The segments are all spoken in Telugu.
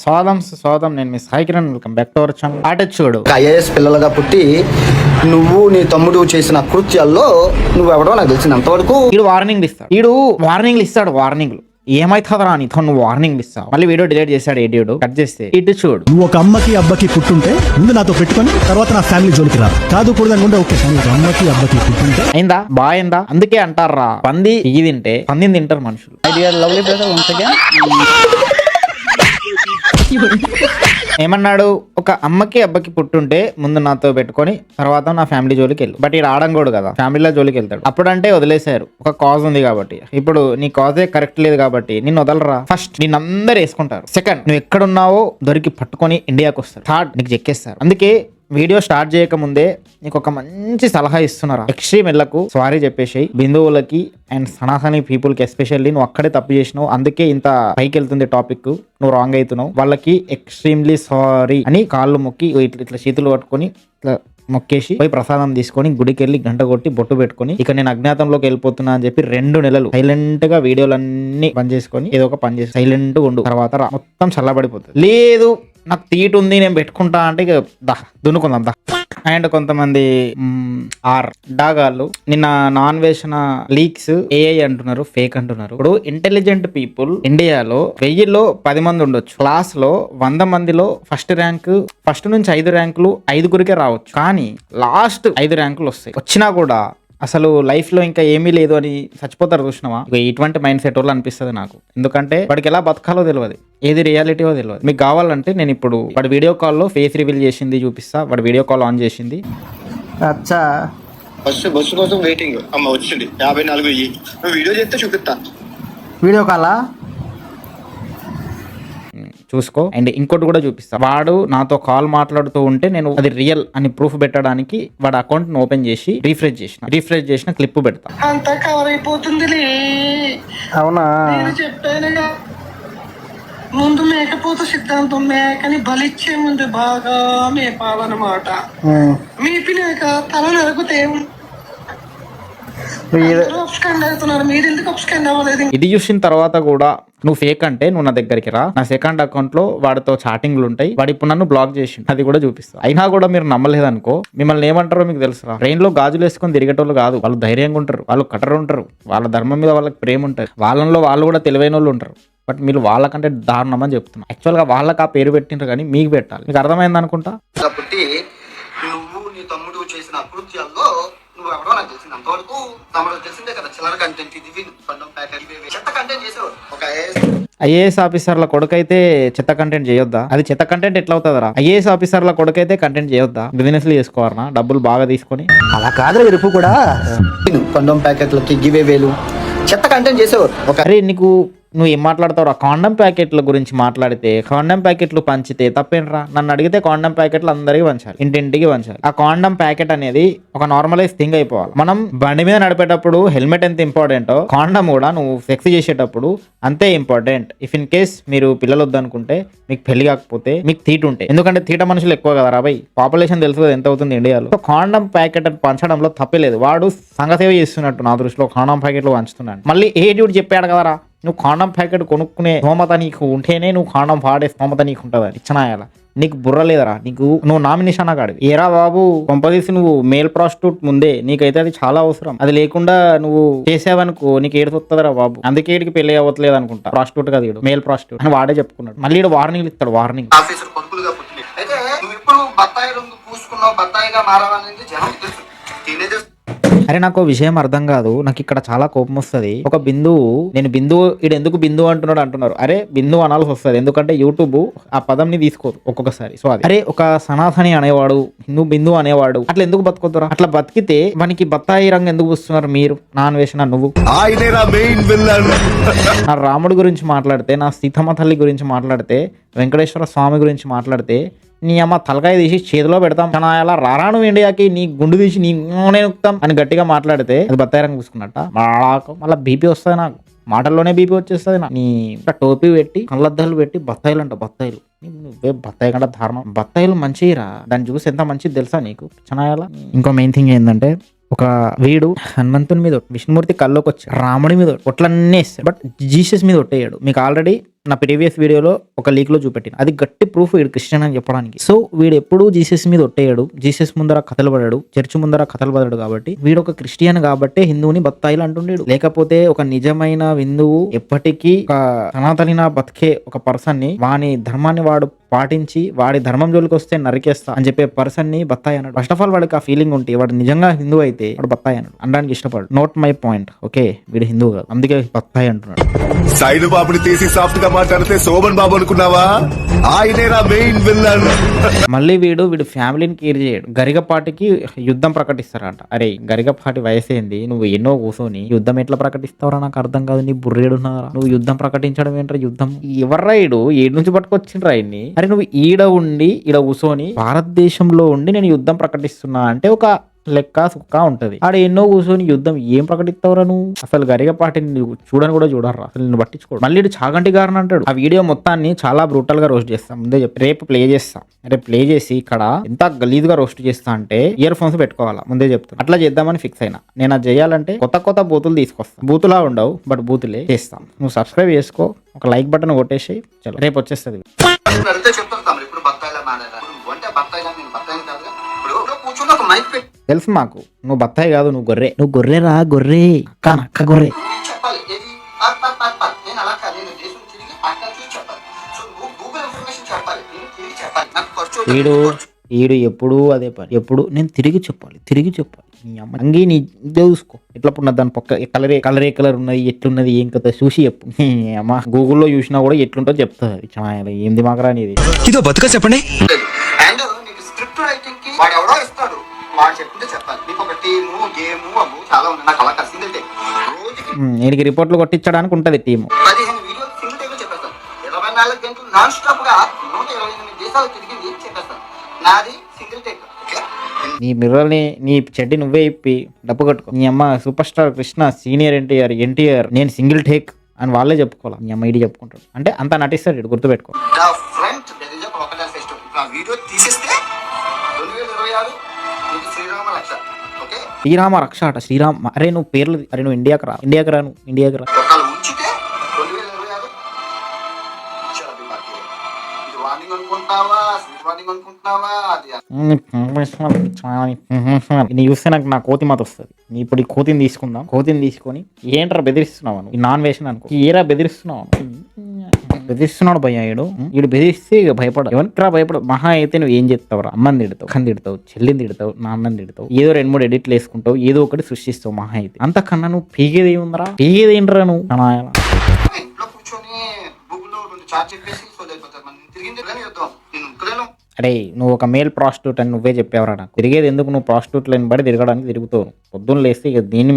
స్వాగతం నేను మీ Sai Kiran. Welcome back to our channel. ఆటొచ్చుడు ఐఏఎస్ పిల్లలుగా పుట్టి నువ్వు నీ తమ్ముడు చేసిన కృత్యాల్లో నువ్వెవడో నాకు తెలిసింది అంతవరకు. వీడు వార్నింగ్లు ఇస్తాడు వార్నింగ్లు. ఏమైతుందా నీతో నువ్వు వార్నింగ్ ఇస్తావు? మళ్ళీ వీడియో డిలీట్ చేశాడు ఏడియోడు. కట్ చేస్తే ఇటు చూడు. నువ్వు ఒక అమ్మకి అబ్బకి పుట్టుంటే ముందు నాతో పెట్టుకొని తర్వాత నా ఫ్యామిలీ జోలికి రా. కాదు కూడా అనుకుంటే ఓకే, కానీ ఒక అమ్మకి అబ్బకి పుట్టుంటే అయిందా బాయిందా? అందుకే అంటారా పంది ఇగి తింటే పందిని తింటారు మనుషులు. ఏమన్నాడు? ఒక అమ్మకి అబ్బకి పుట్టుంటే ముందు నాతో పెట్టుకొని తర్వాత నా ఫ్యామిలీ జోలికి వెళ్ళు. బట్ ఈడు ఆడంగోడు కదా, ఫ్యామిలీలో జోలికి వెళ్తాడు. అప్పుడంటే వదిలేశారు, ఒక కాజ్ ఉంది కాబట్టి. ఇప్పుడు నీ కాజే కరెక్ట్ లేదు కాబట్టి నిన్ను వదలరా. ఫస్ట్ నిన్ను అందరు వేసుకుంటారు. సెకండ్, నువ్వు ఎక్కడున్నావో దొరికి పట్టుకొని ఇండియాకి వస్తారు. థర్డ్, నీకు చెక్కేస్తారు. అందుకే వీడియో స్టార్ట్ చేయక ముందే నీకు ఒక మంచి సలహా ఇస్తున్నారా. ఎక్స్ట్రీమ్ వెళ్ళకు, సారీ చెప్పేసి బిందువులకి అండ్ సనాతని పీపుల్ కి ఎస్పెషల్లీ. నువ్వు అక్కడే తప్పు చేసినావు, అందుకే ఇంత పైకి వెళ్తుంది టాపిక్. నువ్వు రాంగ్ అవుతున్నావు. వాళ్ళకి ఎక్స్ట్రీమ్లీ సారీ అని కాళ్ళు మొక్కి ఇట్లా చేతులు పట్టుకొని ఇట్లా మొక్కేసి పోయి ప్రసాదం తీసుకొని గుడికి వెళ్ళి గంట కొట్టి బొట్టు పెట్టుకొని ఇక నేను అజ్ఞాతంలోకి వెళ్ళిపోతున్నా అని చెప్పి 2 నెలలు సైలెంట్ గా వీడియోలన్నీ బంద్ చేసుకొని ఏదో ఒక పని చేసి సైలెంట్ గా ఉండు. తర్వాత మొత్తం చల్లబడిపోతుంది. లేదు నాకు తీటు ఉంది నేను పెట్టుకుంటా అంటే ఇక దున్నుకుందాం దా. అండ్ కొంతమంది డాగాళ్ళు నిన్న నాన్ వేసిన లీక్స్ ఏఐ అంటున్నారు, ఫేక్ అంటున్నారు. ఇప్పుడు ఇంటెలిజెంట్ పీపుల్ ఇండియాలో 1000లో 10 మంది ఉండొచ్చు. క్లాస్ లో 100 మందిలో ఫస్ట్ నుంచి 5 ర్యాంకులు 5గురికే రావచ్చు. కానీ లాస్ట్ 5 ర్యాంకులు వస్తాయి. వచ్చినా కూడా అసలు లైఫ్ లో ఇంకా ఏమీ లేదు అని చచ్చిపోతారు. చూసినావా? ఇటువంటి మైండ్ సెట్ వాళ్ళు అనిపిస్తుంది నాకు. ఎందుకంటే వాడికి ఎలా బతకాలో తెలియదు, ఏది రియాలిటీయో తెలియదు. మీకు కావాలంటే నేను ఇప్పుడు వాడి వీడియో కాల్లో ఫేస్ రివీల్ చేసింది చూపిస్తా. వాడి వీడియో కాల్ ఆన్ చేసింది. అచ్చా బస్సు కోసం వెయిటింగ్. అమ్మ వచ్చింది 54 నువ్వు వీడియో చేస్తే చూపిస్తా. వీడియో కాలా చూసుకో. అండ్ ఇంకోటి కూడా చూపిస్తా. వాడు నాతో కాల్ మాట్లాడుతూ ఉంటే నేను అది రియల్ అని ప్రూఫ్ పెట్టడానికి వాడు అకౌంట్ ని ఓపెన్ చేసి రీఫ్రెష్ చేసిన క్లిప్ పెడతా. అంతా కవర్ అయిపోతుంది. అవునా? చెప్పానుగా ముందు మేకపోత సిద్ధాంతం. మేకని బలిచ్చే ముందు బాగా మేపాలన్నమాట. మేపినాక తల నరికితే ఇది చూసిన తర్వాత కూడా నువ్వు ఫేక్ అంటే నువ్వు నా దగ్గరికి రా. నా సెకండ్ అకౌంట్ లో వాడితో చాటింగ్లు ఉంటాయి. వాడు ఇప్పుడు నన్ను బ్లాక్ చేసి అది కూడా చూపిస్తా. అయినా కూడా మీరు నమ్మలేదనుకో, మిమ్మల్ని ఏమంటారో మీకు తెలుసురా. ట్రైన్ లో గాజులు వేసుకొని తిరిగేటోళ్ళు కాదు వాళ్ళు. ధైర్యంగా ఉంటారు, వాళ్ళు కట్టరు ఉంటారు, వాళ్ళ ధర్మం మీద వాళ్ళకి ప్రేమ ఉంటుంది. వాళ్ళలో వాళ్ళు కూడా తెలివైన వాళ్ళు ఉంటారు. బట్ మీరు వాళ్ళకంటే దారుణం అని చెప్తున్నా. యాక్చువల్ గా వాళ్ళకి ఆ పేరు పెట్టిండ్రు కానీ మీకు పెట్టాలి. మీకు అర్థమైంది అనుకుంటా. కాబట్టి నువ్వు నీ తమ్ముడు చేసిన అకృత్యాల్లో నువ్వెవడో నాకు తెలిసింది అంతవరకు. తమ్ముడు తెలిసిందే కదా, చిల్లర కంటెంట్ ఇది చెత్త కంటెంట్ చేసావు. ఒక ఐఏఎస్ ఆఫీసర్ల కొడుకైతే చెత్త కంటెంట్ చేయొద్దా? అది చెత్త కంటెంట్ ఎట్లా అవుతుందా? ఐఏఎస్ ఆఫీసర్ల కొడుకైతే కంటెంట్ చేయొద్దా? బిజినెస్లు చేసుకోవాలనా డబ్బులు బాగా తీసుకొని? అలా కాదు విరుపు కూడా. కొండం ప్యాకెట్లకి గివే వేలు చెత్త కంటెంట్ చేసావు. అరే నువ్వు ఏం మాట్లాడతావు? ఆ కాండం ప్యాకెట్ల గురించి మాట్లాడితే కాండం ప్యాకెట్లు పంచితే తప్పేంట్రా? నన్ను అడిగితే కాండం ప్యాకెట్లు అందరికీ పంచాలి, ఇంటింటికి పంచాలి. ఆ కాండం ప్యాకెట్ అనేది ఒక నార్మలైజ్ థింగ్ అయిపోవాలి. మనం బండి మీద నడిపేటప్పుడు హెల్మెట్ ఎంత ఇంపార్టెంటో కాండం కూడా నువ్వు సెక్స్ చేసేటప్పుడు అంతే ఇంపార్టెంట్. ఇఫ్ ఇన్ కేస్ మీరు పిల్లలు వద్దనుకుంటే, మీకు పెళ్లి కాకపోతే, మీకు తీటు ఉంటే, ఎందుకంటే తీట మనుషులు ఎక్కువ కదా రాబాయ్. పాపులేషన్ తెలుసు కదా ఎంత అవుతుంది ఇండియాలో. సో కాండం ప్యాకెట్ పంచడంలో తప్పే లేదు. వాడు సంఘసేవ చేస్తున్నట్టు నా దృష్టిలో కాండం ప్యాకెట్లు పంచుతున్నాడు. మళ్ళీ ఏ డ్యూటీ చెప్పాడు కదరా, నువ్వు కాండం ప్యాకెట్ కొనుక్కునే స్తోమత నీకు ఉంటేనే నువ్వు కాండం వాడే స్తోమత నీకు ఉంటుంది. ఇచ్చనాయాల నీకు బుర్ర లేదరా? నువ్వు నామినేషన్ కాడు ఏరా బాబు. కొంపదీసి నువ్వు మేల్ ప్రాస్టిట్యూట్ ముందే నీకైతే అది చాలా అవసరం. అది లేకుండా నువ్వు చేసావనుకో నీకు ఏడు వస్తుందిరా బాబు. అందుకే వీడికి పెళ్లి అవ్వట్లేదు అనుకుంటా. ప్రాస్టిట్యూట్ కదా వీడు, మేల్ ప్రాస్టిట్యూట్ అని వాడే చెప్పుకున్నాడు. మళ్ళీ వార్నింగ్ ఇస్తాడు. వార్నింగ్ అయితే నువ్వు ఇప్పుడు బత్తాయి రంగు పూసుకున్నావు, బత్తాయిగా మారాలనేది జనం తెలుసు. టీనేజర్స్ అరే నాకు విషయం అర్థం కాదు. నాకు ఇక్కడ చాలా కోపం వస్తుంది. ఒక బిందువు, నేను బిందువు ఇడు ఎందుకు బిందువు అంటున్నారు. అరే బిందువు అనాల్సి వస్తుంది, ఎందుకంటే యూట్యూబ్ ఆ పదంని తీసుకోదు ఒక్కొక్కసారి. సో అరే ఒక సనాతని అనేవాడు, హిందూ బిందువు అనేవాడు అట్లా ఎందుకు బతుకుతారా? అట్లా బతికితే మనకి బత్తాయి రంగు ఎందుకు వస్తున్నారు మీరు? నాన్ వేసిన నువ్వు నా రాముడి గురించి మాట్లాడితే, నా సీతమ్మ తల్లి గురించి మాట్లాడితే, వెంకటేశ్వర స్వామి గురించి మాట్లాడితే నీ అమ్మ తలకాయ తీసి చేతిలో పెడతాం. అలా రారాను ఇండియాకి నీ గుండు తీసి నీ నొక్కుతాం అని గట్టిగా మాట్లాడితే అది బత్తాయి రంగు చూసుకున్నట్ట. మళ్ళీ బీపీ వస్తుంది నాకు, మాటల్లోనే బీపీ వచ్చేస్తుంది. నీ టోపీ పెట్టి కళ్ళద్దాలు పెట్టి బత్తాయిలు అంట. బత్తాయిలు నువ్వే బత్తాయి కంటే దారుణం. బత్తాయిలు మంచిరా, దాన్ని చూసి ఎంత మంచిది తెలుసా నీకు? చనాయాల. ఇంకో మెయిన్ థింగ్ ఏంటంటే, ఒక వీడు హనుమంతుని మీద విష్ణుమూర్తి కల్లోకి వచ్చి రాముడి మీద ఒట్లన్నీ వేస్తాడు, బట్ జీసస్ మీద ఒట్టేయాడు. మీకు ఆల్రెడీ నా ప్రీవియస్ వీడియోలో ఒక లీక్ లో చూపెట్టిన అది గట్టి ప్రూఫ్ వీడు క్రిస్టియన్ అని చెప్పడానికి. సో వీడు ఎప్పుడూ జీసస్ మీద ఒట్టేయడు, జీసస్ ముందర కథలు పడాడు, చర్చ్ ముందర కథలు పడాడు. కాబట్టి వీడు ఒక క్రిస్టియన్ కాబట్టే హిందువుని బత్తాయిలు అంటుండేడు. లేకపోతే ఒక నిజమైన హిందువు ఎప్పటికీ ఒక సనాతనిన బతికే ఒక పర్సన్ ని వాని ధర్మాన్ని వాడు పాటించి వాడి ధర్మం జోలికి వస్తే నరికేస్తా అని చెప్పే పర్సన్ ని బత్తాయి అన్నాడు. ఫస్ట్ ఆఫ్ ఆల్ వాడికి ఆ ఫీలింగ్ ఉంటే వాడు నిజంగా హిందూ అయితే వాడు బత్తాయి అన్నాడు అనడానికి ఇష్టపడు. Note my point. ఓకే, వీడు హిందూ కాదు, అందుకే బత్తాయి అంటున్నాడు. సైడ్ బాబుని తీసి సాఫ్ట్ గా మాట్లాడితే శోభన్ బాబు అనుకున్నావా? ఆయనేరా మెయిన్ విల్లన్. మళ్ళీ వీడు ఫ్యామిలీని కేర్ చేయడు. గరిగపాటికి యుద్ధం ప్రకటిస్తారంట. అరే గరిగపాటి వయసేంది, నువ్వు ఎన్నో కూర్చొని యుద్ధం ఎట్లా ప్రకటిస్తావురా నాకు అర్థం కాదు. నీ బుర్రేడున్నారా నువ్వు యుద్ధం ప్రకటించడం ఏంట్రా? యుద్ధం ఎవర్రా ఈడు? ఏడు నుంచి పట్టుకొచ్చిండ్రా ఆయన్ని? అరే నువ్వు ఈడ ఉండి ఈడ కూర్చొని భారతదేశంలో ఉండి నేను యుద్ధం ప్రకటిస్తున్నా అంటే ఒక లెక్క సుక్క ఉంటది. ఆడ ఎన్నో కూర్చొని యుద్ధం ఏం ప్రకటిస్తావురా నువ్వు? అసలు గరిగపాటిని నువ్వు చూడని కూడా చూడరా, అసలు నిన్ను పట్టించుకోడు. మళ్ళీ చాగంటి గారిని అంటాడు. ఆ వీడియో మొత్తాన్ని చాలా బ్రూటల్ గా రోస్ట్ చేస్తాం, ముందే చెప్పి రేపు ప్లే చేస్తాం. రేపు ప్లే చేసి ఇక్కడ ఎంత గలీజ్ గా రోస్ట్ చేస్తా అంటే ఇయర్ ఫోన్స్ పెట్టుకోవాలా, ముందే చెప్తాను. అట్లా చేద్దామని ఫిక్స్ అయినా. నేను అది చేయాలంటే కొత్త బూతులు తీసుకొస్తాను. బూతులా ఉండవు బట్ బూతులే చేస్తాం. నువ్వు సబ్స్క్రైబ్ చేసుకో, ఒక లైక్ బటన్ కొట్టేసి చలో రేపు వచ్చేస్తుంది. అడిగితే చెప్తారు తమ్ముడు ఇప్పుడు బత్తాయిలా మాడారా అంటే బత్తాయిలా నేను బత్తాయి కాదుగా. ఇప్పుడు కూర్చొని ఒక మైక్ పెట్టి తెలుసు మాకు, నువ్వు బత్తాయి కాదు, నువ్వు గొర్రె. నువ్వు గొర్రెరా, గొర్రె అక్క గొర్రె. చెప్పాలి ఏది నేను అలా కాదు, నేను దేశం తిరిగి అక్కడ చూసి చెప్పాలి. సో నువ్వు గూగుల్ ఇన్ఫర్మేషన్ చెప్పాలి, నేను తిరిగి చెప్పాలి. నాకు ఖర్చు ఈడు ఎప్పుడు అదే పని, ఎప్పుడు నేను తిరిగి చెప్పాలి. నీ అమ్మ అంగి నీ చూసుకో ఎట్లా ఉన్నది దాని పక్క కలర్ ఉన్నది, ఎట్లున్నది ఏం కదా చూసి చెప్పు. అమ్మ గూగుల్లో చూసినా కూడా ఎట్లుంటో చెప్తుంది. చాలా ఏం దిమాగరా అనేది. ఇదో బతుక చెప్పండి. అండ్ నీకు స్క్రిప్ట్ రైటింగ్ కి వాడు ఎవడో ఇస్తాడు, వాడు చెప్తుంటే చెప్పాలి. నీకు ఒక టీము గేము అమ్ము చాలా ఉంది. నాకు అలా సింగిల్ టేక్ రోజుకి ఈయనకి రిపోర్ట్లు కొట్టించడానికి ఉంటది టీము. 15 వీడియోలు సింగిల్ టేక్ చెప్పేస్తాను. 24 గంటలు నాన్ స్టాప్ గా 128 దేశాలు తిరిగింది చెప్పేస్తాను. నాది సింగిల్ టేక్. నీ మిర్రర్ని నీ చెడ్డి నువ్వే ఇప్పి డబ్బు కట్టుకో. నీ అమ్మ super star Krishna, senior NTR నేను సింగిల్ టేక్ అని వాళ్ళే చెప్పుకోవాలి. నీ అమ్మ ఇడి చెప్పుకుంటాడు అంటే అంత నటిస్తాడు ఇటు, గుర్తుపెట్టుకో. ద ఫ్రంట్ బెదిజ క్రొకడైల్ ఫెస్టివల్ ఆ వీడియో తీసేస్తే 2026 నీకు శ్రీరామ రక్ష. ఓకే, శ్రీరామ రక్ష అట. శ్రీరామ్ అరే నువ్వు పేర్లు, అరే నువ్వు ఇండియాకి రా. ఒకళ్ళు ఉంచితే 2026 చరబి బాకీ. ఇది వార్నింగ్ అనుకుంటావా, స్వీట్ వార్నింగ్ అనుకుంటున్నావా? అది నీ చూస్తే నాకు నా కోతి మాత వస్తుంది. నీ ఇప్పుడు ఈ కోతిని తీసుకుందాం. కోతిని తీసుకొని ఏంట్రా బెదిరిస్తున్నావు నువ్వు? ఈ నాన్ వేషన్ అనుకో, ఏరా బెదిరిస్తున్నాడు భయ్యా. ఈడు బెదిరిస్తే ఇక భయపడ. ఎవరికిరా భయపడ? మహా అయితే నువ్వు ఏం చేస్తావురా? అమ్మని తిడతావు, అక్కని తిడతావు, చెల్లిని తిడతావు, నాన్నని తిడతావు, ఏదో 2-3 ఎడిట్లు వేసుకుంటావు, ఏదో ఒకటి సృష్టిస్తావు. మహా అయితే అంతకన్నా నువ్వు పీగేది ఏముందరా? పీగేది ఏంట్రా నువ్వు? ఇంట్లో కూర్చొని బుక్లో 2 చార్జ్ చెప్పేసి సోదైపోతారు. మనం తిరిగింది కానీ చెప్తాం నేను ఉక్కలేను. అరే నువ్వు ఒక మేల్ ప్రాస్టిట్యూట్ అని నువ్వే చెప్పేవరా నాకు. తిరిగేది ఎందుకు? నువ్వు ప్రాస్టిట్యూట్లను బట్టి తిరగడానికి తిరుగుతావు. పొద్దున్న లేస్తే ఇక దీన్ని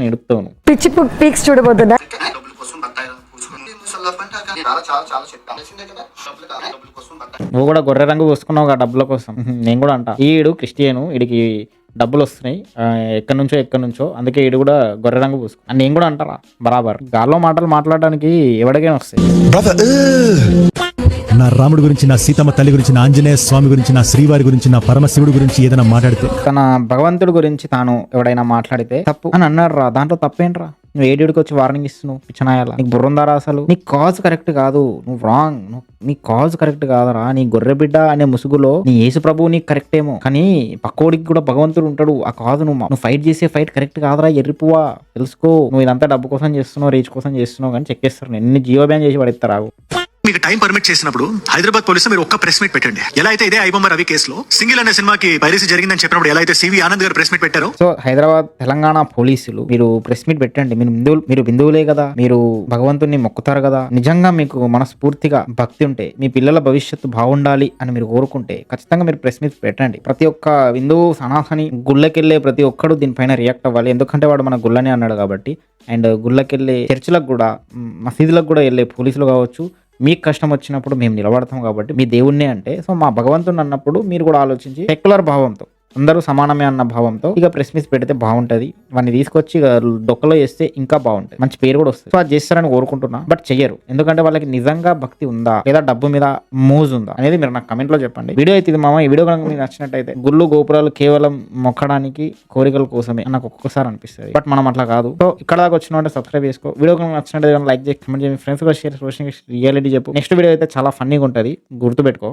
ఎడుపుతావు. పిచ్చి పీక్స్ చూడబోతున్నా. డబ్బుల కోసం బత్తాయి పూసుకుంది చాలా చాలా చాలా చెప్పాను. తెలిసిందే కదా, డబ్బుల కోసం బత్తాయి. నువ్వు కూడా గొర్రె రంగు పూసుకున్నావు కదా డబ్బుల కోసం. నేను కూడా అంటా ఈడు క్రిస్టియను, వీడికి డబ్బులు వస్తున్నాయి ఎక్కడి నుంచో అందుకే ఈడు కూడా గొర్రె రంగు పూసుకో అని నేను కూడా అంటారా బరాబర్. గాల్లో మాటలు మాట్లాడడానికి ఎవరికైనా వస్తాయి. నా రాముడి గురించి, నా సీతమ్మ తల్లి గురించి, నా ఆంజనేయ స్వామి గురించి, నా శ్రీవారి గురించి, నా పరమశివుడి గురించి ఏదైనా మాట్లాడితే, తన భగవంతుడి గురించి తాను ఎవడైనా మాట్లాడితే తప్పు అని అన్నాడు రా. దాంట్లో తప్పేంట్రా? నువ్వు ఏడికి వచ్చి వార్నింగ్ ఇస్తున్నావు పిచ్చనాయాల. నీకు బుర్రందారా? అసలు నీ కాజ్ కరెక్ట్ కాదు, నువ్వు రాంగ్. నీ కాజ్ కరెక్ట్ కాదరా. నీ గొర్రె బిడ్డ అనే ముసుగులో నీ యేసు ప్రభువు నీకు కరెక్ట్ ఏమో, కానీ పక్కోడికి కూడా భగవంతుడు ఉంటాడు. ఆ కాజ్ నువ్వు ఫైట్ చేసే ఫైట్ కరెక్ట్ కాదరా. ఎర్రిపువా తెలుసుకో. నువ్వు ఇదంతా డబ్బు కోసం చేస్తున్నావు, రీచ్ కోసం చేస్తున్నావు కానీ చెక్ చేస్తారు. ఎన్ని జియో బ్యాన్ చేసి పడేస్తారా? మీకు టైం పర్మిట్ చేసినప్పుడు హైదరాబాద్ పోలీసులు మీరు ఒక్క ప్రెస్ మీట్ పెట్టండి. ఎలా అయితే ఇదే ఐబొమ్మ రవి కేసులో సింగిల్ అనే సినిమాకి పైరసీ జరిగిందని చెప్పినప్పుడు ఎలా అయితే సివి ఆనంద్ గారు ప్రెస్ మీట్ పెట్టారో, సో హైదరాబాద్ తెలంగాణ పోలీసులు మీరు ప్రెస్ మీట్ పెట్టండి. మీరు హిందువులే కదా, మీరు భగవంతుని మొక్కుతారు కదా, నిజంగా మీకు మనస్ఫూర్తిగా భక్తి ఉంటే, మీ పిల్లల భవిష్యత్తు బాగుండాలి అని మీరు కోరుకుంటే ఖచ్చితంగా మీరు ప్రెస్ మీట్ పెట్టండి. ప్రతి ఒక్క హిందువు సనాతని గుళ్ళకెళ్ళే ప్రతి ఒక్కడు దీనిపైన రియాక్ట్ అవ్వాలి. ఎందుకంటే వాడు మన గుళ్ళనే అన్నాడు కాబట్టి. అండ్ గుళ్ళకెళ్ళే చర్చిలకు కూడా, మసీదులకు కూడా వెళ్ళే పోలీసులు కావచ్చు, మీకు కష్టం వచ్చినప్పుడు మేము నిలబడతాం కాబట్టి మీ దేవుణ్ణే అంటే, సో మా భగవంతుని అన్నప్పుడు మీరు కూడా ఆలోచించి సెక్యులర్ భావంతో అందరూ సమానమే అన్న భావంతో ఇక ప్రెస్ మీట్ పెడితే బాగుంటది, వాడిని తీసుకొచ్చి ఇక డొక్కలో వేస్తే ఇంకా బాగుంటది, మంచి పేరు కూడా వస్తుంది. సో అది చేస్తారని కోరుకుంటున్నా, బట్ చెయ్యరు. ఎందుకంటే వాళ్ళకి నిజంగా భక్తి ఉందా లేదా డబ్బు మీద మూజ్ ఉందా అనేది మీరు నాకు కమెంట్ లో చెప్పండి. వీడియో అయితే ఇది మామ. ఈ వీడియో కనుక మీకు నచ్చినట్టయితే గుళ్ళు గోపురాలు కేవలం మొక్కడానికి కోరికల కోసమే నాకు ఒక్కొక్కసారి అనిపిస్తుంది, బట్ మనం అట్లా కాదు. సో ఇక్కడ దాకా వచ్చిన అంటే సబ్స్క్రైబ్ చేసుకో. వీడియో కనుక నచ్చినట్టయితే లైక్ చేసి కమెంట్ చేయండి, ఫ్రెండ్స్ కూడా షేర్, సోషల్ రియాలిటీ చెప్పు. నెక్స్ట్ వీడియో అయితే చాలా ఫన్నీగా ఉంటుంది, గుర్తుపెట్టుకో.